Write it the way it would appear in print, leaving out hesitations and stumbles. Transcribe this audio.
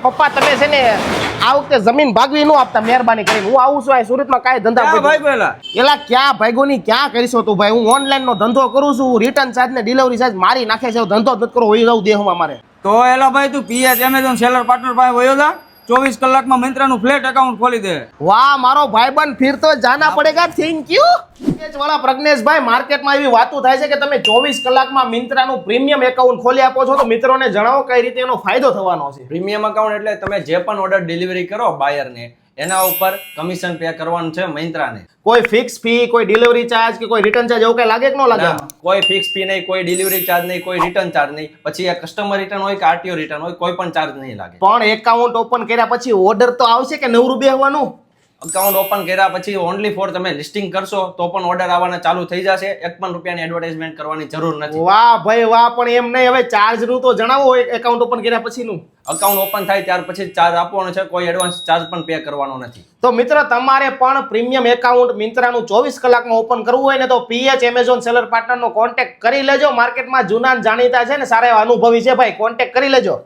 પપ્પા તમે છે ને આ વખતે જમીન ભાગવી ન આપતા મહેરબાની કરીને. હું આવું છું આ સુરતમાં કાંઈ ધંધા ક્યાં ભાઈ પેલા એલા ક્યાં ભાઈગોની ક્યાં કરીશો તું ભાઈ? હું ઓનલાઈન નો ધંધો કરું છું. રિટર્ન ચાર્જ ને ડિલિવરી ચાર્જ મારી નાખે છે. ધંધો જ નથી કરો હોય જવું દેહમાં મારે. તો એલા ભાઈ તું પીએચ એમેઝોન સેલર પાર્ટનર પાસે વયો જા 24 કલાકમાં મિંત્રાનું ફ્લેટ એકાઉન્ટ ખોલી દે. વાહ મારો ભાઈબંધ ફિર તો જાના પડેગા. Thank you. વાળા પ્રજ્ઞેશભાઈ, માર્કેટમાં એવી વાતો થાય છે કે તમે 24 કલાકમાં મિંત્રાનું પ્રીમિયમ એકાઉન્ટ ખોલી આપો છો. તો મિત્રોને જણાવો કઈ રીતે એનો ફાયદો થવાનો છે. પ્રીમિયમ એકાઉન્ટ એટલે તમે જે પણ ઓર્ડર ડિલિવરી કરો બાયરને એના ઉપર કમિશન પે કરવાનું છે મિંત્રાને. કોઈ ફિક્સ ફી, કોઈ ડિલિવરી ચાર્જ કે કોઈ રિટર્ન ચાર્જ એવું કઈ લાગે કે ન લાગે? ના, કોઈ ફિક્સ ફી નહીં, કોઈ ડિલિવરી ચાર્જ નહીં, કોઈ રિટર્ન ચાર્જ નહીં. પછી આ કસ્ટમર રિટર્ન હોય કે આરટીઓ રિટર્ન હોય, કોઈ પણ ચાર્જ નહીં લાગે. પણ એકાઉન્ટ ઓપન કર્યા પછી ઓર્ડર તો આવશે કે નવરું બેહવાનું? અકાઉન્ટ ઓપન કર્યા પછી ઓનલી ફોર તમે લિસ્ટિંગ કરશો તો પણ ઓર્ડર આવવાના ચાલુ થઈ જશે. 1 પણ રૂપિયાની એડવર્ટાઇઝમેન્ટ કરવાની જરૂર નથી. વાહ ભાઈ વાહ. પણ એમ નહીં, હવે ચાર્જ નું તો જણાવો એકાઉન્ટ ઓપન કર્યા પછીનું. અકાઉન્ટ ઓપન થાય ત્યાર પછી ચાર્જ આપવાનો છે. કોઈ એડવાન્સ ચાર્જ પણ પે કરવાનો નથી. તો મિત્ર તમારે પણ પ્રીમિયમ એકાઉન્ટ મિંત્રાનું 24 કલાકમાં ઓપન કરવું હોય ને તો પીએચ એમેઝોન સેલર પાર્ટનરનો કોન્ટેક્ટ કરી લેજો. માર્કેટમાં જૂના જાણીતા છે ને સારા એવા અનુભવી છે ભાઈ, કોન્ટેક્ટ કરી લેજો.